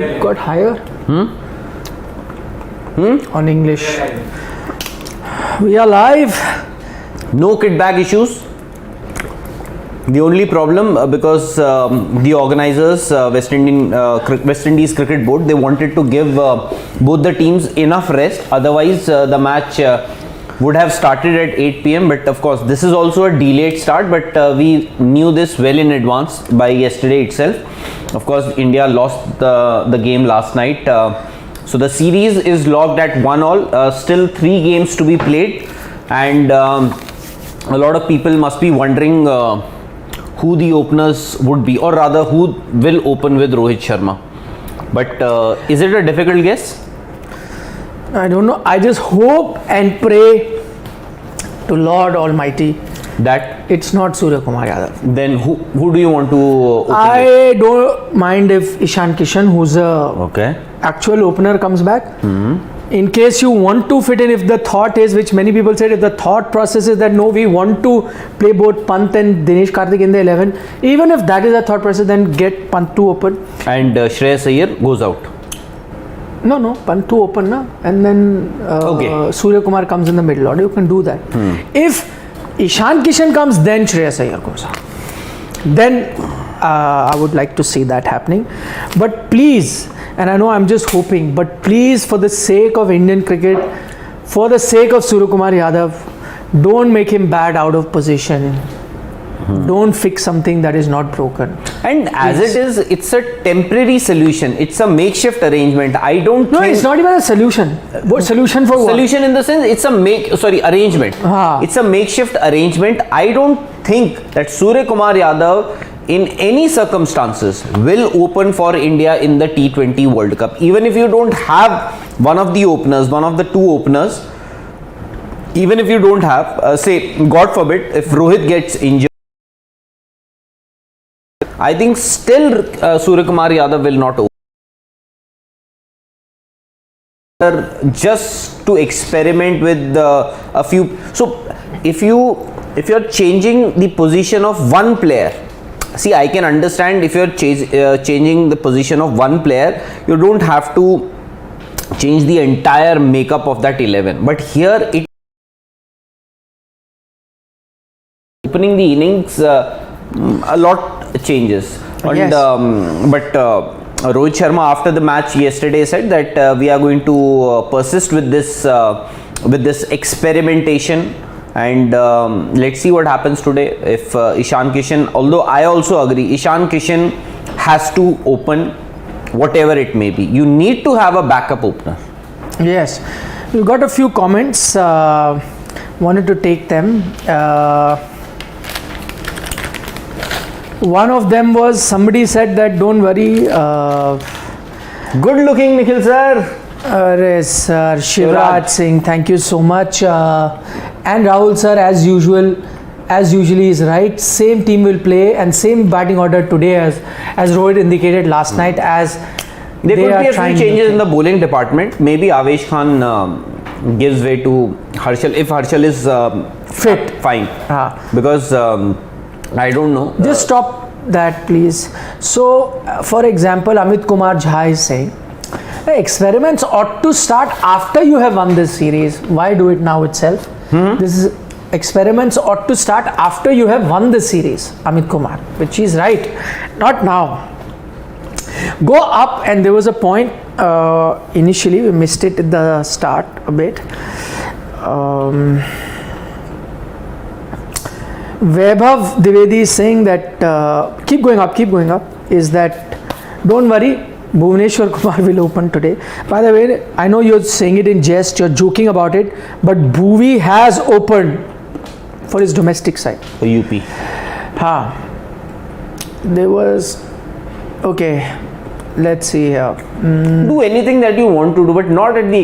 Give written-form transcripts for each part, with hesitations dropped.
got higher on English. We are live. No kit bag issues. The only problem because the organizers, West Indies Cricket Board, they wanted to give both the teams enough rest. Otherwise, the match would have started at 8 p.m. But of course, this is also a delayed start. But we knew this well in advance by yesterday itself. Of course, India lost the game last night. So the series is logged at 1-all. Still 3 games to be played, and a lot of people must be wondering who the openers would be, or rather who will open with Rohit Sharma. But is it a difficult guess? I don't know. I just hope and pray to Lord Almighty that it's not Surya Kumar Yadav. Then who do you want to open I don't mind if Ishan Kishan, who's a actual opener, comes back. In case you want to fit in, if the thought is, which many people said, if the thought process is that no, we want to play both Pant and Dinesh Karthik in the 11, even if that is the thought process, then get Pant to open. And Shreyas Iyer goes out. No, Pant to open, na? And then Surya Kumar comes in the middle order. You can do that. If Ishan Kishan comes, then Shreyas Iyer goes out. Then I would like to see that happening. But please, and I know I'm just hoping, but please, for the sake of Indian cricket, for the sake of Surya Kumar Yadav, don't make him bad out of position. Don't fix something that is not broken. And as it is, it's a temporary solution. It's a makeshift arrangement. I don't think... No, it's not even a solution. What solution for what? Solution in the sense, it's a arrangement. It's a makeshift arrangement. I don't think that Surya Kumar Yadav in any circumstances will open for India in the T20 World Cup. Even if you don't have one of the openers, one of the 2 openers, even if you don't have, say, God forbid, if Rohit gets injured, I think still Surya Kumar Yadav will not open. Just to experiment with a few. So if you're changing the position of one player, see, I can understand if you're changing the position of one player, you don't have to change the entire makeup of that 11. But here, opening the innings, a lot changes. Yes. But Rohit Sharma after the match yesterday said that we are going to persist with this experimentation. And let's see what happens today. If Ishan Kishan, although I also agree, Ishan Kishan has to open whatever it may be. You need to have a backup opener. Yes, we got a few comments. Wanted to take them. One of them was, somebody said that don't worry. Good looking, Nikhil sir. Sir, Shivraj Singh, thank you so much. And Rahul sir, as usually is right. Same team will play and same batting order today as Rohit indicated last night. As there could be a few changes in the bowling department. Maybe Avesh Khan gives way to Harshal if Harshal is fit. Fine. Because I don't know. Just stop that, please. So, for example, Amit Kumar Jha is saying, experiments ought to start after you have won this series. Why do it now itself? This is experiments ought to start after you have won the series, Amit Kumar, which is right, not now. Go up, and there was a point initially, we missed it at the start a bit. Vaibhav Divedi is saying that keep going up, is that don't worry, Bhuvneshwar Kumar will open today. By the way, I know you're saying it in jest, you're joking about it, but Bhuvi has opened for his domestic side. For UP. There was, okay, let's see here. Do anything that you want to do, but not at the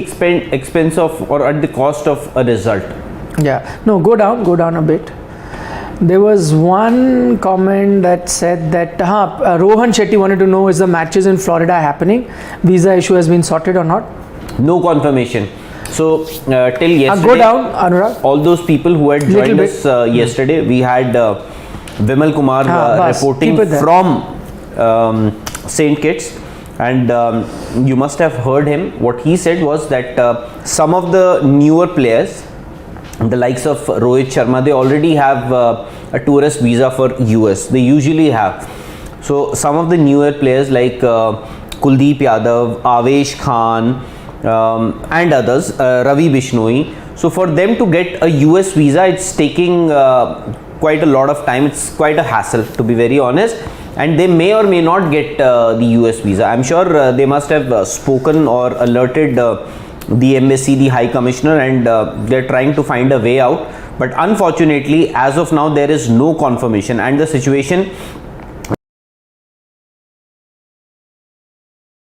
expense of or at the cost of a result. Yeah, no, go down a bit. There was one comment that said that Rohan Shetty wanted to know, is the matches in Florida happening? Visa issue has been sorted or not? No confirmation. So till yesterday, go down, Anurag. All those people who had joined us yesterday, we had Vimal Kumar reporting from St. Kitts. and you must have heard him. What he said was that some of the newer players, the likes of Rohit Sharma, they already have a tourist visa for US. They usually have. So some of the newer players like Kuldeep Yadav, Avesh Khan, and others, Ravi Bishnoi. So for them to get a US visa, it's taking quite a lot of time. It's quite a hassle, to be very honest. And they may or may not get the US visa. I'm sure they must have spoken or alerted the embassy, the High Commissioner, and they're trying to find a way out. But unfortunately, as of now, there is no confirmation, and the situation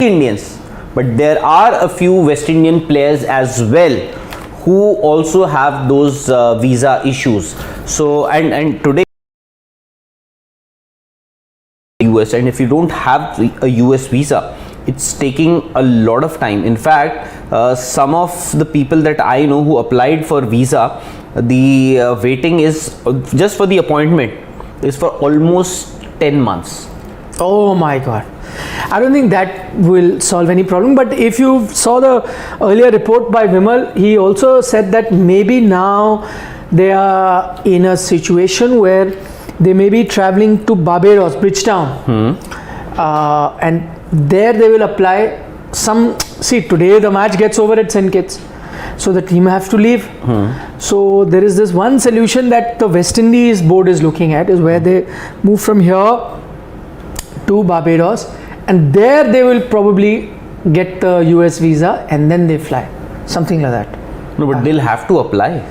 Indians, but there are a few West Indian players as well who also have those visa issues. So and today US, and if you don't have a US visa, it's taking a lot of time. In fact, some of the people that I know who applied for visa, the waiting is just for the appointment is for almost 10 months. Oh my God. I don't think that will solve any problem. But if you saw the earlier report by Vimal, he also said that maybe now they are in a situation where they may be traveling to Barbados, Bridgetown, and there they will apply some. See, today the match gets over at St. Kitts, so the team have to leave. So there is this one solution that the West Indies board is looking at, is where they move from here to Barbados, and there they will probably get the US visa and then they fly, something like that. No, but they'll have to apply.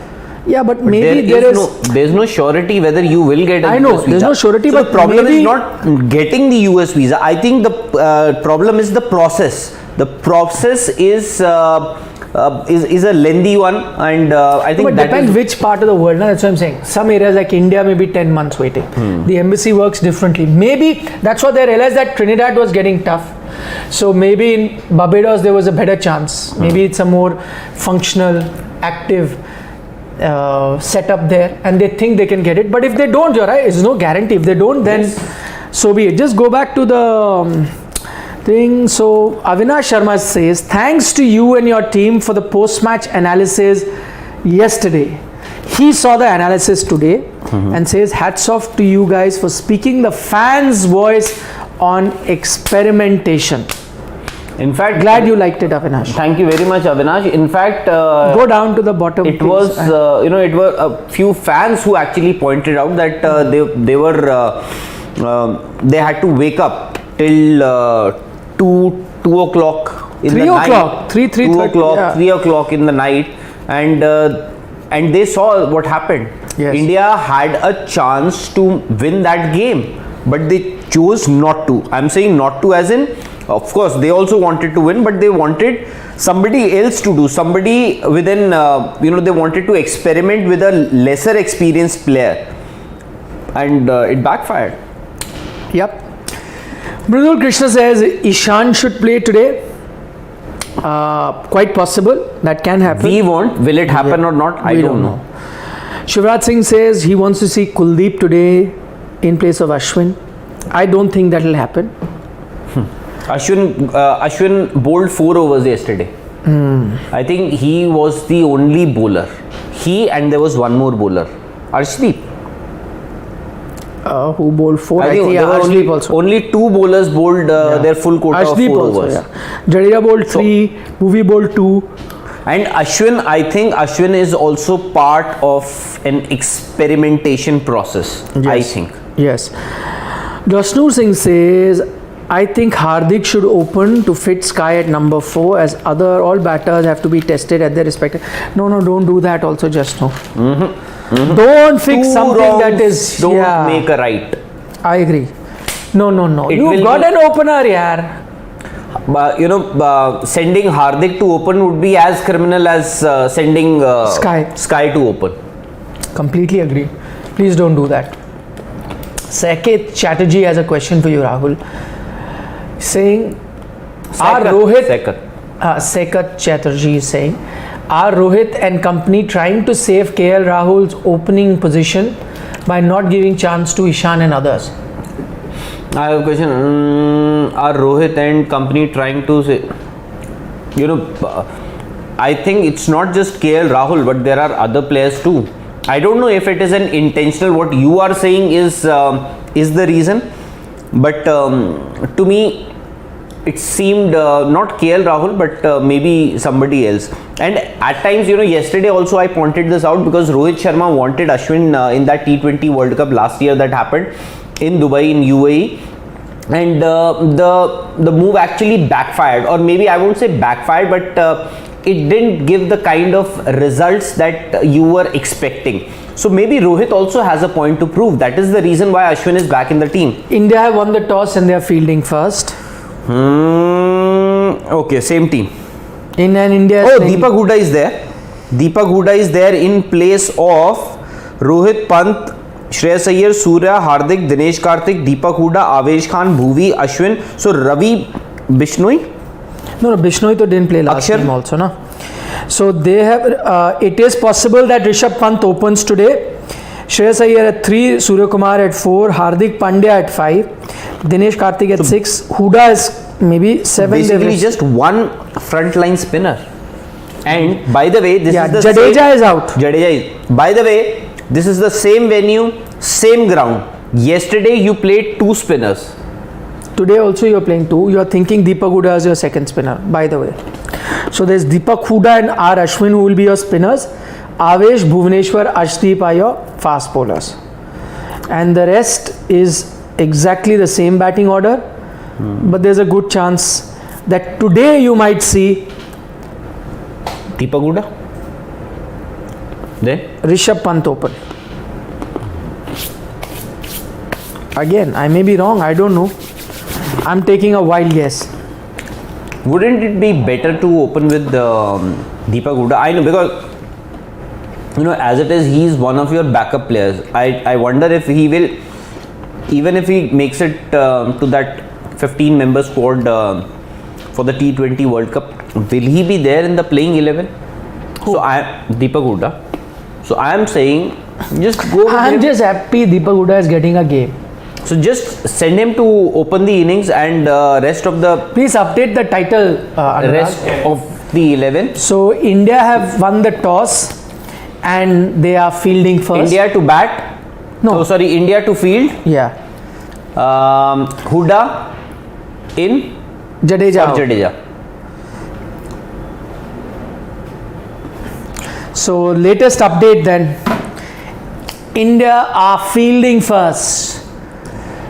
Yeah, but maybe there's no surety whether you will get a I know, US visa. there's no surety, so but the problem maybe is not getting the US visa. I think the problem is the process. The process is a lengthy one, and I think but that depends which part of the world. That's what I'm saying. Some areas like India may be 10 months waiting. The embassy works differently. Maybe that's what they realized, that Trinidad was getting tough. So maybe in Barbados there was a better chance. Maybe it's a more functional, active setup there, and they think they can get it. But if they don't, you're right, it's no guarantee. If they don't, then so be it. Just go back to the thing. So Avinash Sharma says, thanks to you and your team for the post-match analysis yesterday. He saw the analysis today and says, hats off to you guys for speaking the fans' voice on experimentation. In fact, glad you liked it, Avinash. Thank you very much, Avinash. In fact, go down to the bottom. It was it were a few fans who actually pointed out that they had to wake up till 2 o'clock in the night. 3 o'clock in the night, and they saw what happened. Yes. India had a chance to win that game, but they chose not to. I'm saying not to as in, of course they also wanted to win, but they wanted somebody else to do, somebody within they wanted to experiment with a lesser experienced player, and it backfired. Yep. Mridul Krishna says Ishan should play today. Quite possible, that can happen. We won't. Will it happen or not? I don't know. Shivraj Singh says he wants to see Kuldeep today in place of Ashwin. I don't think that will happen. Ashwin bowled 4 overs yesterday. I think he was the only bowler. He and there was one more bowler, Arshdeep. Who bowled 4? I think there were only 2 bowlers bowled their full quota of 4 overs. Yeah. Jadeja bowled 3, Bhuvi bowled 2. And Ashwin, I think Ashwin is also part of an experimentation process. Yes. I think. Yes. Jasnoor Singh says, I think Hardik should open to fit Sky at number 4, as all batters have to be tested at their respective. No, don't do that also, Jasnoor. Don't fix something that is. Don't make a right. I agree. No. You've got an opener, yaar. Sending Hardik to open would be as criminal as sending Sky to open. Completely agree. Please don't do that. Saket Chatterjee has a question for you, Rahul. Saying, Saket Chatterjee is saying, are Rohit and company trying to save KL Rahul's opening position by not giving chance to Ishan and others? I have a question. Are Rohit and company trying to say, I think it's not just KL Rahul, but there are other players too. I don't know if it is an intentional, what you are saying is the reason, but to me it seemed not KL Rahul, but maybe somebody else. And at times, yesterday also I pointed this out because Rohit Sharma wanted Ashwin in that T20 World Cup last year that happened in Dubai, in UAE. And the move actually backfired, or maybe I won't say backfired, but it didn't give the kind of results that you were expecting. So maybe Rohit also has a point to prove. That is the reason why Ashwin is back in the team. India have won the toss and they are fielding first. Okay, same team. In an India. Oh, Deepak Hooda is there. Deepak Hooda is there in place of Rohit Pant, Shreyas Iyer, Surya, Hardik, Dinesh Karthik, Deepak Hooda, Avesh Khan, Bhuvi, Ashwin. So Ravi Bishnoi? No, Bishnoi didn't play last Akshar? game also, no? So they have, it is possible that Rishabh Pant opens today. Shreyas Iyer at 3, Surya Kumar at 4, Hardik Pandya at 5, Dinesh Karthik at 6, Hooda is maybe 7. Basically just one frontline spinner. And by the way, this is the Jadeja same, is out. Jadeja is. By the way, this is the same venue, same ground. Yesterday you played 2 spinners. Today also you are playing 2. You are thinking Deepak Hooda as your second spinner, by the way. So there's Deepak Hooda and R. Ashwin who will be your spinners. Avesh, Bhuvaneshwar, Ashdeep are your fast bowlers. And the rest is exactly the same batting order. But there's a good chance that today you might see Deepak Hooda. Then Rishabh Pant open. Again, I may be wrong, I don't know. I'm taking a wild guess. wouldn't it be better to open with Deepak Hooda? I know, because as it is, he is one of your backup players. I wonder if he will, even if he makes it to that 15-member squad for the T20 World Cup, will he be there in the playing 11? Who? So Deepak Hooda. So I am saying, just go with I'm him. just happy Deepak Hooda is getting a game. So just send him to open the innings, and rest of the Please update the title, rest of the 11. So India have won the toss and they are fielding first. India to bat. No. Oh, sorry, India to field. Yeah. Hooda in Jadeja. or out. Jadeja. So latest update then. India are fielding first.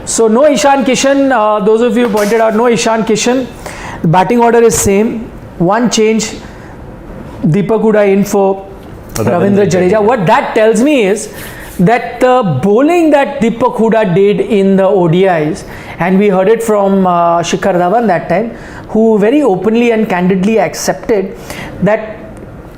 So no Ishan Kishan. Those of you pointed out, no Ishan Kishan. The batting order is same. One change. Deepak Hooda in for Ravindra Jadeja. What that tells me is that the bowling that Deepak Hooda did in the ODIs, and we heard it from Shikhar Dhawan that time, who very openly and candidly accepted that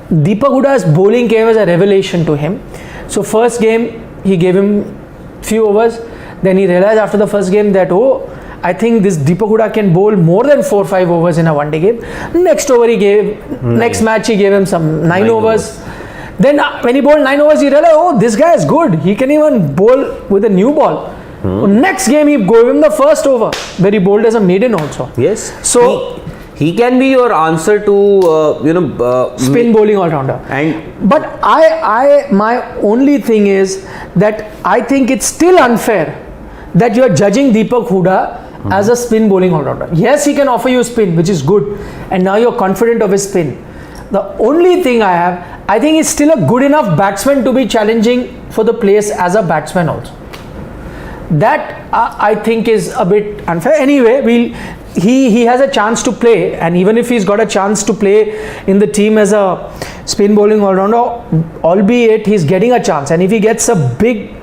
Deepak Hooda's bowling came as a revelation to him. So first game he gave him few overs, then he realized after the first game that, oh, I think this Deepak Hooda can bowl more than 4-5 overs in a one-day game. Next match he gave him some 9 overs. Then when he bowled 9 overs, he realized, oh, this guy is good. He can even bowl with a new ball. Next game he gave him the first over, where he bowled as a maiden also. Yes. So he can be your answer to spin bowling all-rounder. But my only thing is that I think it's still unfair that you are judging Deepak Hooda as a spin bowling all-rounder. Yes, he can offer you spin, which is good, and now you're confident of his spin. The only thing I think he's still a good enough batsman to be challenging for the place as a batsman also. That I think is a bit unfair. Anyway, he has a chance to play, and even if he's got a chance to play in the team as a spin bowling all-rounder, albeit he's getting a chance, and if he gets a big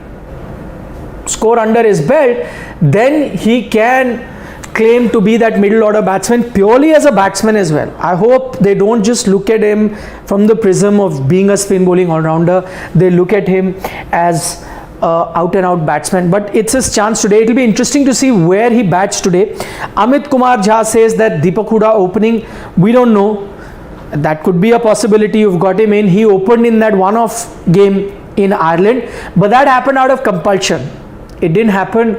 score under his belt, then he can claim to be that middle order batsman purely as a batsman as well. I hope they don't just look at him from the prism of being a spin bowling all-rounder. They look at him as out and out batsman, but it's his chance today. It will be interesting to see where he bats today. Amit Kumar Jha says that Deepak Hooda opening, we don't know. That could be a possibility. You've got him in. He opened in that one-off game in Ireland, but that happened out of compulsion. It didn't happen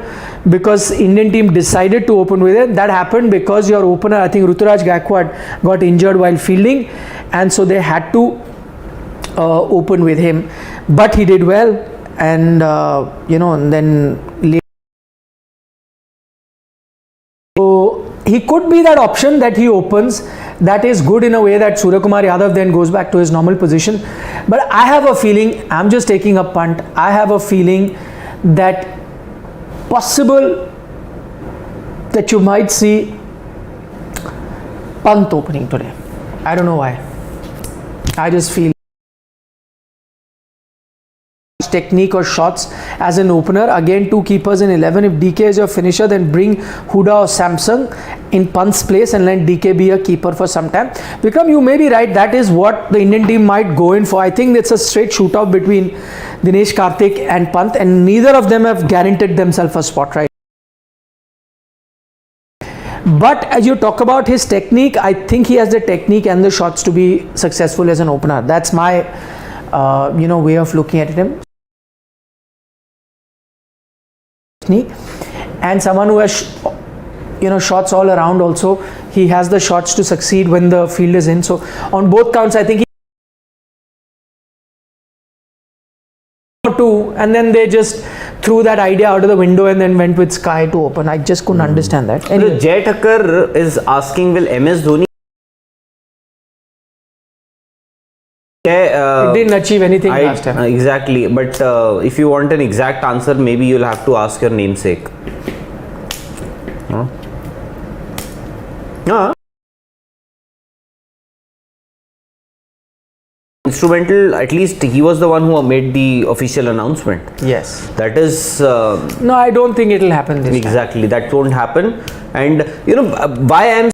because Indian team decided to open with it. That happened because your opener, I think Ruturaj Gaikwad, got injured while fielding, and so they had to open with him. But he did well, and and then later. So he could be that option that he opens. That is good in a way that Suryakumar Yadav then goes back to his normal position. But I have a feeling, I'm just taking a punt, I have a feeling that possible that you might see Pant opening today. I don't know why. I just feel technique or shots as an opener. Again, 2 keepers in 11. If DK is your finisher, then bring Hooda or Samsung in Pant's place and let DK be a keeper for some time. Vikram, you may be right. That is what the Indian team might go in for. I think it's a straight shootout between Dinesh Karthik and Pant, and neither of them have guaranteed themselves a spot, right? But as you talk about his technique, I think he has the technique and the shots to be successful as an opener. That's my way of looking at him. And someone who has shots all around also. He has the shots to succeed when the field is in. So on both counts, I think he two, and then they just threw that idea out of the window and then went with Sky to open. I just couldn't understand that. Anyway. Jay Thakkar is asking, will MS Dhoni it didn't achieve anything last time. Exactly, but if you want an exact answer, maybe you'll have to ask your namesake. Instrumental, at least he was the one who made the official announcement. Yes. That is... no, I don't think it will happen this exactly, time. That won't happen. And why I am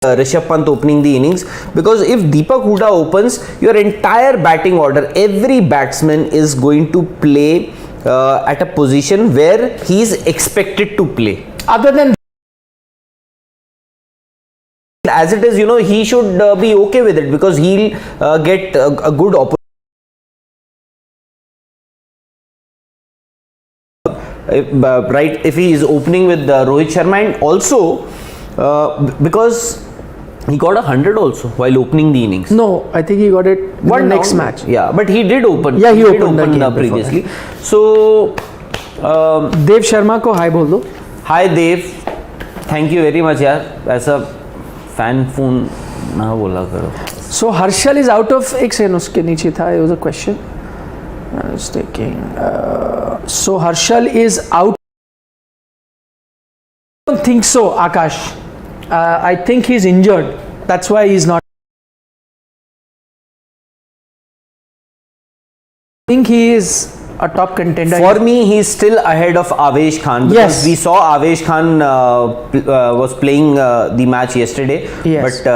Rishabh Pant opening the innings, because if Deepak Hooda opens, your entire batting order, every batsman is going to play at a position where he is expected to play. Other than as it is, he should be okay with it, because he'll get a good opportunity. Right, if he is opening with Rohit Sharma, and also because he got 100 also while opening the innings. No, I think he got it in the next match. Yeah, but he did open. Yeah, he opened previously. So Dev Sharma ko hi bol do. Hi Dev, thank you very much यार. ऐसा fan phone ना बोला करो. So Harshal is out of. एक second उसके नीचे था. It was a question. I was taking. So Harshal is out. I don't think so, Akash. I think he's injured. That's why he's not. I think he is a top contender. For me, he's still ahead of Avesh Khan, because yes, we saw Avesh Khan was playing the match yesterday. Yes. But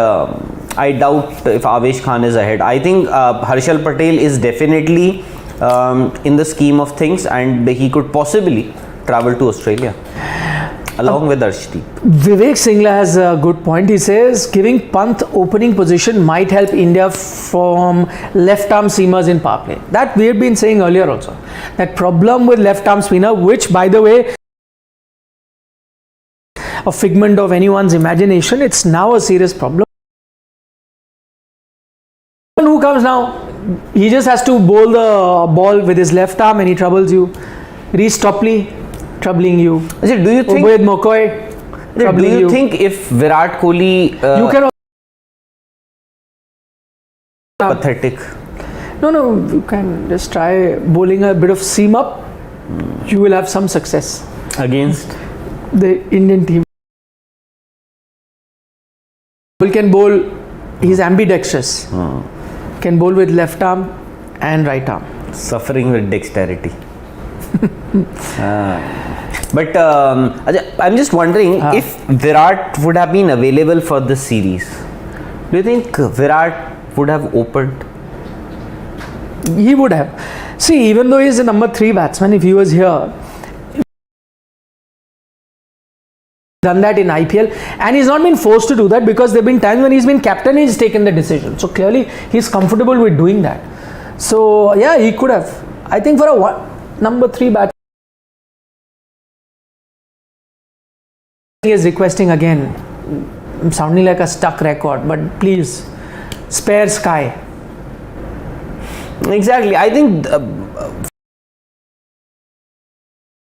I doubt if Avesh Khan is ahead. I think Harshal Patel is definitely in the scheme of things, and he could possibly travel to Australia along with Arshdeep. Vivek Singla has a good point. He says giving Pant opening position might help India from left arm seamers in power play. That we had been saying earlier also. That problem with left arm spinner, which by the way, a figment of anyone's imagination, it's now a serious problem. Who comes now? He just has to bowl the ball with his left arm and he troubles you. Reece Topley troubling you. Do you think? Ubaid Mokoy troubling you. Do you think if Virat Kohli you can pathetic? No, you can just try bowling a bit of seam up. You will have some success against the Indian team. He can bowl. He's ambidextrous. Can bowl with left arm and right arm. Suffering with dexterity. But I'm just wondering if Virat would have been available for this series. Do you think Virat would have opened? He would have. See, even though he's the number 3 batsman, if he was here, done that in IPL, and he's not been forced to do that, because there have been times when he's been captain, he's taken the decision. So clearly he's comfortable with doing that. So yeah, he could have. I think for a number 3 batsman is requesting again. I'm sounding like a stuck record, but please spare Sky. Exactly. I think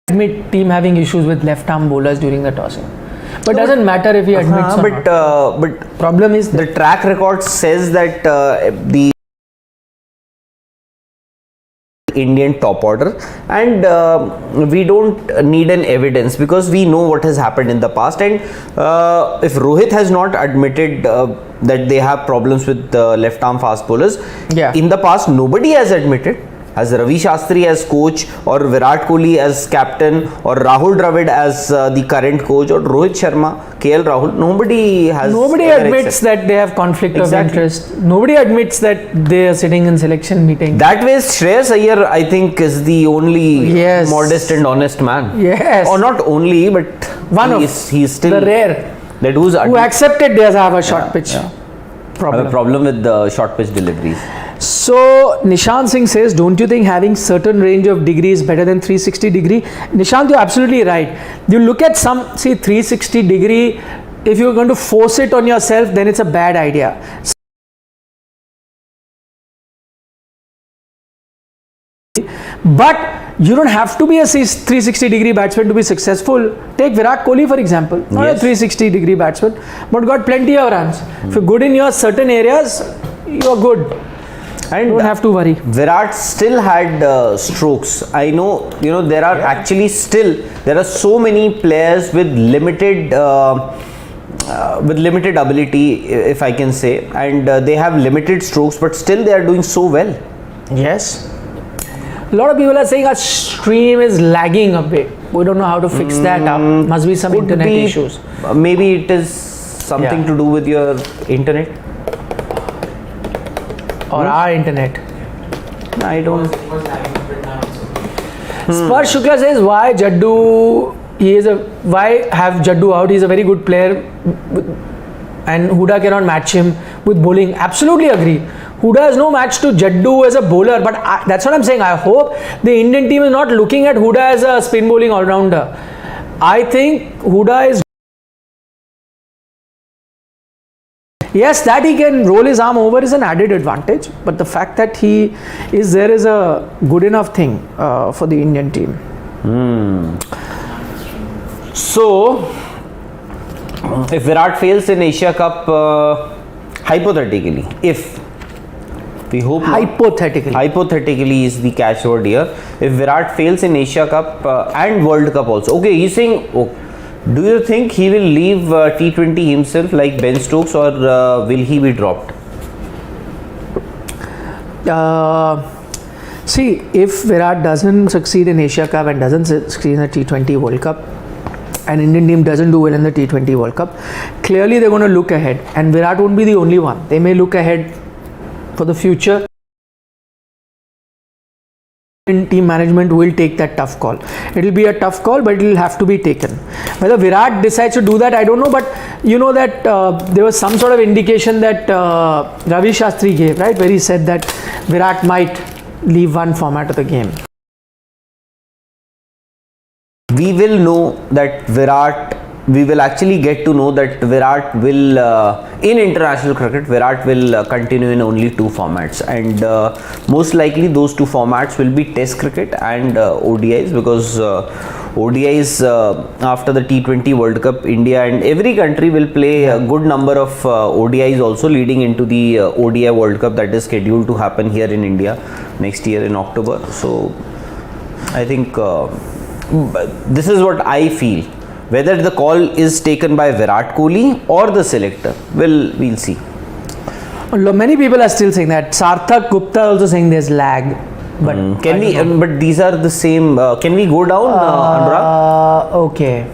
admit team having issues with left arm bowlers during the tossing, but doesn't matter if he admits or not. But Problem is the track record says that the Indian top order, and we don't need an evidence because we know what has happened in the past. And if Rohit has not admitted that they have problems with left arm fast bowlers, in the past nobody has admitted. As Ravi Shastri as coach, or Virat Kohli as captain, or Rahul Dravid as the current coach, or Rohit Sharma, KL Rahul, nobody admits that they have conflict of interest. Nobody admits that they are sitting in selection meetings. That way, Shreyas Iyer, I think, is the only modest and honest man. Yes. Or not only, but he's still the rare that who accepted they have a short pitch problem. Have a problem with the short pitch deliveries. So Nishant Singh says, don't you think having certain range of degrees better than 360 degree? Nishant, you're absolutely right. You look at 360 degree, if you're going to force it on yourself, then it's a bad idea. But you don't have to be a 360 degree batsman to be successful. Take Virat Kohli for example, not a 360 degree batsman, but got plenty of runs. If you're good in your certain areas, you're good. And don't have to worry. Virat still had strokes. I know, there are actually there are so many players with limited ability, if I can say, and they have limited strokes, but still they are doing so well. Yes. A lot of people are saying our stream is lagging a bit. We don't know how to fix that up. Must be some internet issues. Maybe it is something to do with your internet. Or our internet. I don't. Sparsh Shukla says, why have Jaddu out? He's a very good player and Hooda cannot match him with bowling. Absolutely agree. Hooda has no match to Jaddu as a bowler, but that's what I'm saying. I hope the Indian team is not looking at Hooda as a spin bowling all-rounder. I think Hooda is. Yes, that he can roll his arm over is an added advantage, but the fact that he is there is a good enough thing for the Indian team. So, if Virat fails in Asia Cup, hypothetically, if we hope hypothetically is the catchword here. If Virat fails in Asia Cup and World Cup also, okay, he's saying, do you think he will leave T20 himself like Ben Stokes, or will he be dropped? See, if Virat doesn't succeed in Asia Cup and doesn't succeed in the T20 World Cup, and Indian team doesn't do well in the T20 World Cup, clearly they're going to look ahead, and Virat won't be the only one. They may look ahead for the future. Team management will take that tough call. It will be a tough call, but it will have to be taken. Whether Virat decides to do that, I don't know, but you know that there was some sort of indication that Ravi Shastri gave, right, where he said that Virat might leave one format of the game. We will know that we will actually get to know that Virat will, in international cricket, Virat will continue in only 2 formats, and most likely those 2 formats will be Test cricket and ODIs, because ODIs after the T20 World Cup, India and every country will play a good number of ODIs also leading into the ODI World Cup that is scheduled to happen here in India next year in October. So I think this is what I feel. Whether the call is taken by Virat Kohli or the selector, we'll see. Many people are still saying that. Sarthak Gupta also saying there's lag. But can we? But these are the same. Can we go down, Anurag? Okay.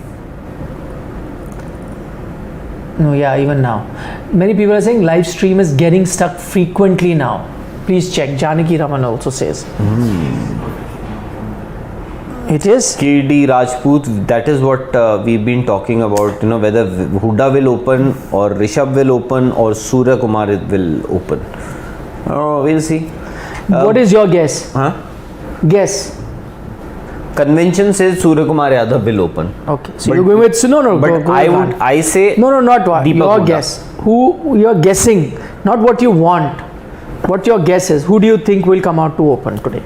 No, yeah, even now. Many people are saying live stream is getting stuck frequently now. Please check. Janaki Raman also says. It is. KD Rajput, that is what we've been talking about, whether Hooda will open or Rishabh will open or Surya Kumar will open. We'll see. What is your guess? Guess. Convention says Surya Kumar Yadav will open. Okay. So you're going with no. But I say no, not what. Deepak Your Hooda. guess. Who you're guessing, not what you want. What your guess is. Who do you think will come out to open today?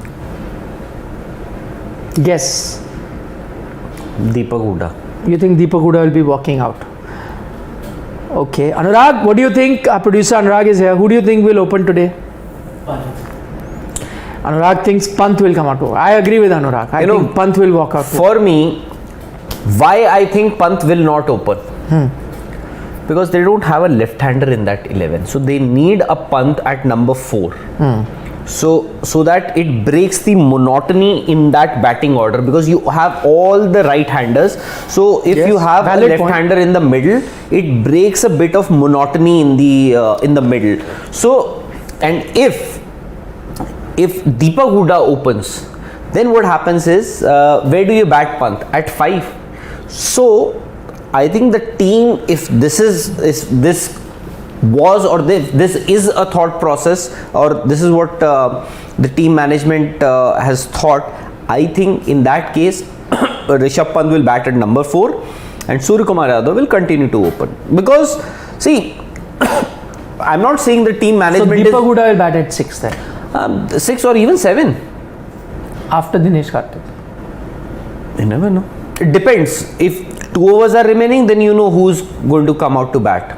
Guess. Deepak Hooda. You think Deepak Hooda will be walking out? Okay. Anurag, what do you think? Our producer Anurag is here. Who do you think will open today? Anurag thinks Pant will come out. I agree with Anurag. I think Pant will walk out. For me, why I think Pant will not open? Because they don't have a left-hander in that 11. So they need a Pant at number 4. So that it breaks the monotony in that batting order, because you have all the right-handers. So if you have a left-hander in the middle, it breaks a bit of monotony in the middle. So, and if Deepak Hooda opens, then what happens is, where do you bat Pant? At 5. So I think the team, if this is a thought process, or this is what the team management has thought, I think in that case Rishabh Pant will bat at number 4 and Surya Kumar Yadav will continue to open. Because see, I'm not saying the team management so Deepak Hooda will bat at 6 then? 6 or even 7 after Dinesh Karthik. You never know. It depends. If 2 overs are remaining, then you know who's going to come out to bat.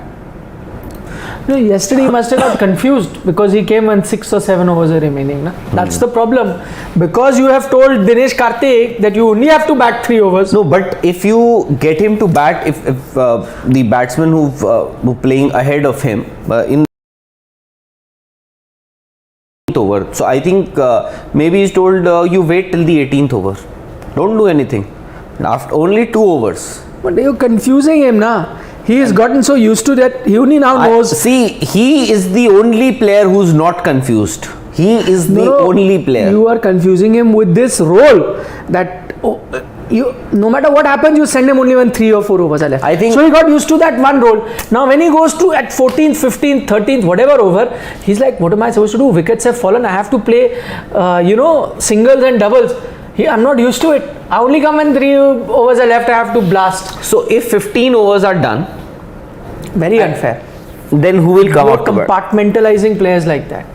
No, yesterday he must have got confused because he came when 6 or 7 overs are remaining. Na? That's the problem. Because you have told Dinesh Karthik that you only have to bat 3 overs. No, but if you get him to bat, if the batsmen who playing ahead of him in over, so I think maybe he's told you wait till the 18th over. Don't do anything. After only 2 overs. But you're confusing him, na? He has gotten so used to that, he only now knows. See, he is the only player who's not confused. He is the only player. You are confusing him with this role that no matter what happens, you send him only when 3 or 4 overs are left. I think so. He got used to that one role. Now, when he goes to at 14th, 15th, 13th, whatever over, he's like, what am I supposed to do? Wickets have fallen. I have to play, singles and doubles. I'm not used to it. I only come when 3 overs are left, I have to blast. So if 15 overs are done, very unfair. Then who will come out? Compartmentalizing players like that.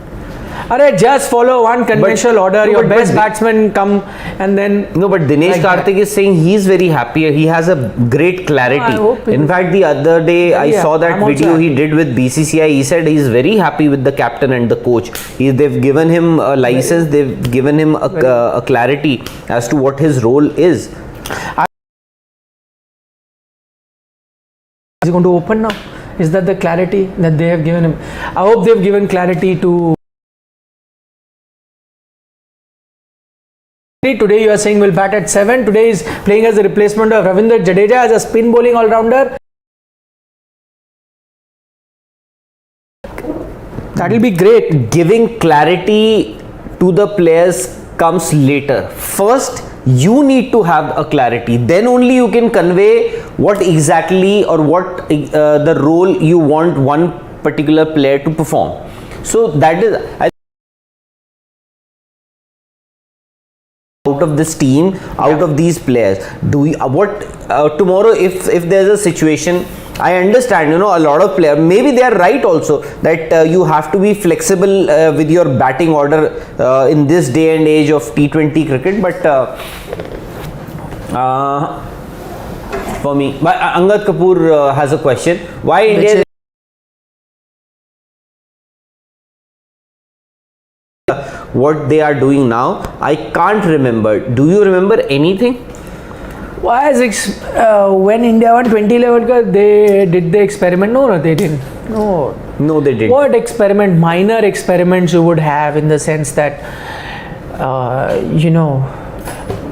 Alright, just follow one conventional order. Your best batsmen come, and then. No, but Dinesh Karthik is saying he's very happy. He has a great clarity. In fact, the other day I saw that video he did with BCCI. He said he's very happy with the captain and the coach. They've given him a license. They've given him a clarity as to what his role is. Is he going to open now? Is that the clarity that they have given him? I hope they've given clarity to. Today you are saying will bat at 7. Today is playing as a replacement of Ravindra, Jadeja as a spin bowling all-rounder. That will be great. Giving clarity to the players comes later. First, you need to have a clarity. Then only you can convey what exactly or what the role you want one particular player to perform. So that is, out of this team, out of these players, do we tomorrow if there's a situation, I understand, a lot of players, maybe they are right also, that you have to be flexible with your batting order in this day and age of T20 cricket, but for me, Angad Kapoor has a question. Why India what they are doing now? I can't remember. Do you remember anything? Why when India won 2011, they did the experiment? No, they didn't. No, they didn't. What experiment? Minor experiments you would have, in the sense that,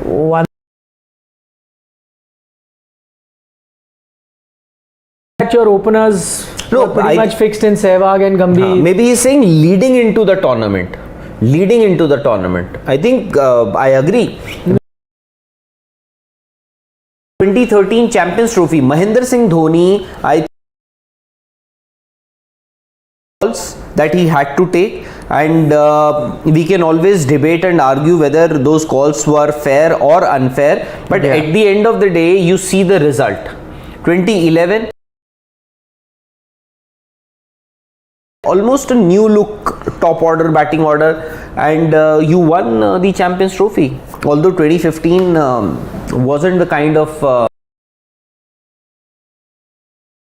one your openers were pretty much fixed in Sehwag and Gambhir. Maybe he's saying leading into the tournament. I think I agree. 2013 Champions Trophy, Mahendra Singh Dhoni, I think that he had to take. and we can always debate and argue whether those calls were fair or unfair, but Yeah. at the end of the day you see the result. 2011, almost a new look top order batting order, and you won the Champions Trophy, although 2015 wasn't the kind of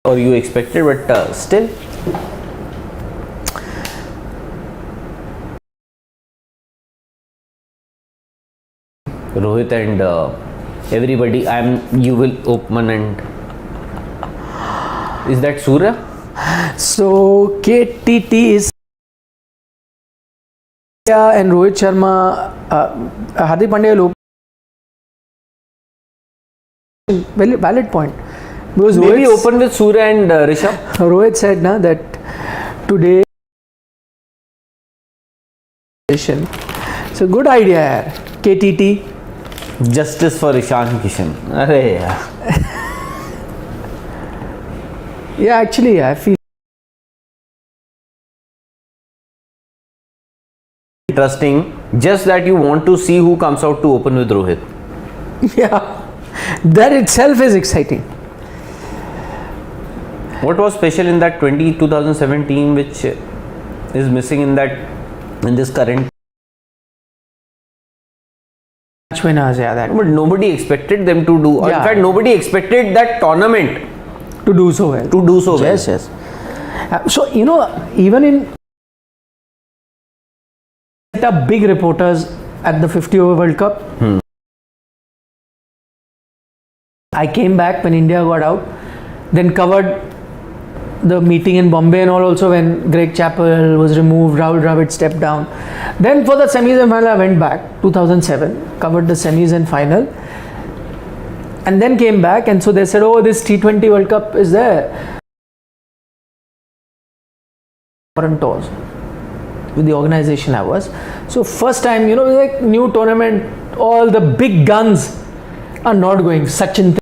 or you expected, but still. Rohit and everybody, you will open, and is that Surya? So KTT is and Rohit Sharma, Hardik Pandya will open. Valid point. Because Maybe Rohit, open with Surya and Rishabh. Rohit said na that today it's a good idea yaar. KTT. Justice for Ishan Kishan. Arey yaar. Yeah, actually, I feel Interesting. Just that you want to see who comes out to open with Rohit. yeah, that itself is exciting. What was special in that 2017 which is missing in this current? Match winners, yeah, that But nobody expected them to do. Or Yeah. in fact, nobody expected that tournament to do so well. to do so well. Yes, yes. So even in set up big reporters at the 50 over World Cup. I came back when India got out, then covered the meeting in Bombay and all, also when Greg Chappell was removed, Rahul Dravid stepped down. Then for the semis and final I went back 2007, covered the semis and final, and then came back, and so they said, oh, this T20 World Cup is there. Foreign tours with the organization I was. So first time, like new tournament, all the big guns are not going. Sachin,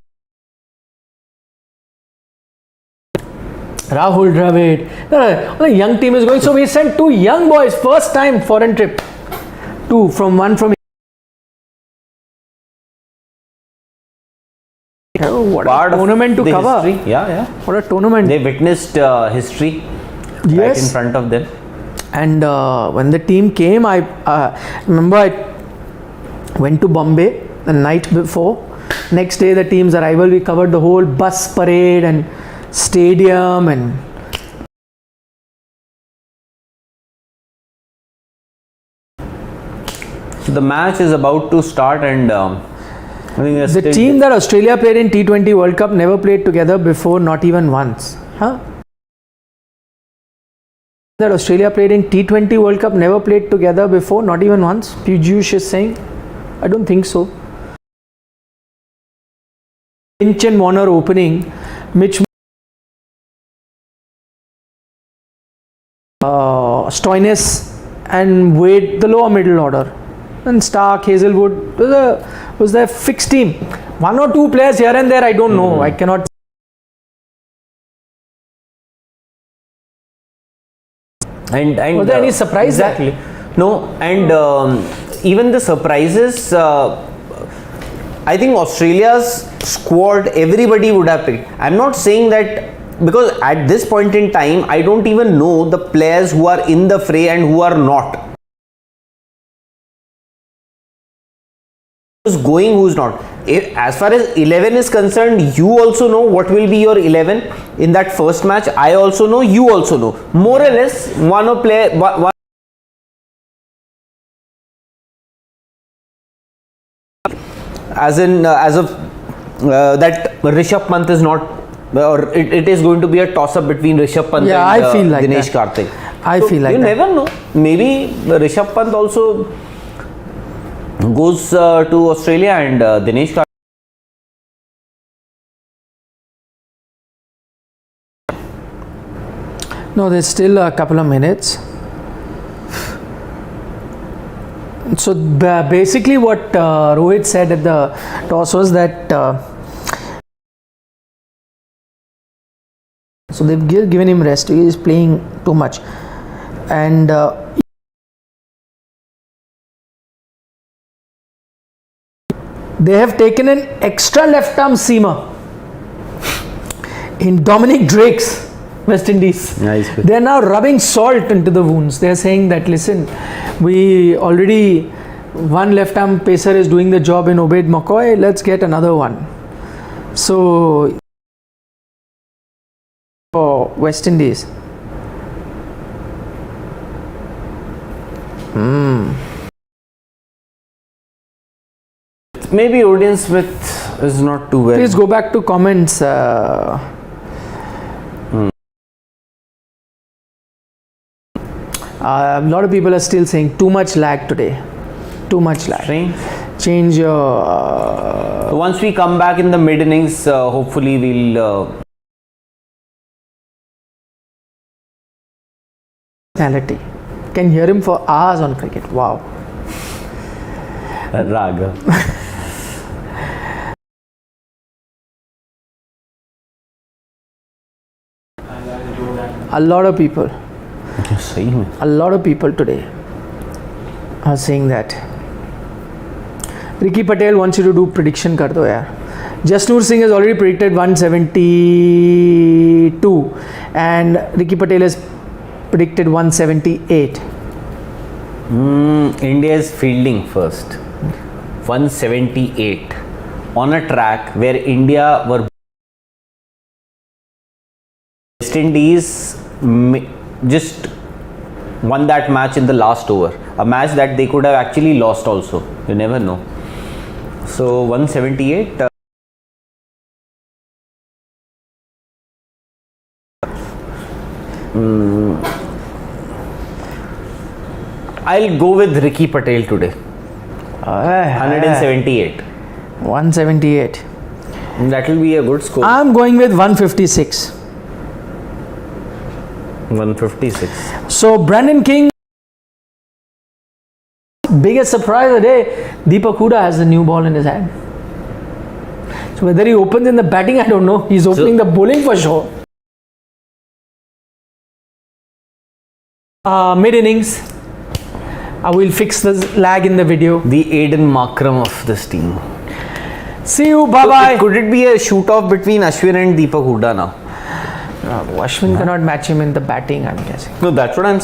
Rahul Dravid, the young team is going. So we sent two young boys, first time foreign trip, one from what Part a tournament of to the cover. history. Yeah. What a tournament. They witnessed history right Yes. in front of them. And when the team came, I remember I went to Bombay the night before. Next day, the team's arrival, we covered the whole bus parade and stadium and So the match is about to start, and I think there's the still team that Australia played in T20 World Cup never played together before, not even once. Huh? That Australia played in T20 World Cup never played together before, not even once. Piyush is saying, I don't think so. Finch and Warner opening, Mitch, Stoinis and Wade, the lower middle order, and Stark, Hazelwood was their fixed team. One or two players here and there, I don't know. I cannot. and Was there any surprise there? Exactly. No, and even the surprises. I think Australia's squad, everybody would have picked. I'm not saying that, because at this point in time, I don't even know the players who are in the fray and who are not. Who's going, who's not. As far as 11 is concerned, you also know what will be your 11 in that first match. I also know, you also know. More or less, one as of that Rishabh Pant is not, or it is going to be a toss up between Rishabh Pant Yeah, and I feel like Dinesh that. Karthik. I feel like you that. never know. Maybe Rishabh Pant also goes to Australia, and Dinesh Karthik. No, there's still a couple of minutes. So basically, what Rohit said at the toss was that so they've given him rest. He is playing too much, and They have taken an extra left arm seamer in Dominic Drake's West Indies. Nice. They are now rubbing salt into the wounds. They are saying that, listen, we already, one left arm pacer is doing the job in Obaid McCoy, let's get another one. So, for West Indies. Maybe audience width is not too well. Please go back to comments. A lot of people are still saying too much lag today. Too much lag. Strange. Change your So once we come back in the mid innings, hopefully we'll. personality. Can hear him for hours on cricket. Wow. Raga. A lot of people. सही में. A lot of people today are saying that. Ricky Patel wants you to do prediction kar do yaar. Jasnoor Singh has already predicted 172 and Ricky Patel has predicted 178. India is fielding first. 178 on a track where India were. West Indies just won that match in the last over, a match that they could have actually lost also. You never know. So 178. I'll go with Ricky Patel today. 178. 178. That will be a good score. I'm going with 156. 156. So Brandon King, biggest surprise of the day, Deepak Hooda has the new ball in his hand. So whether he opens in the batting, I don't know. He's opening the bowling for sure. Mid innings, I will fix the lag in the video. The Aiden Markram of this team. See you, bye bye. Could it be a shoot off between Ashwin and Deepak Hooda now? Ashwin cannot match him in the batting, I'm guessing. No, that's what I'm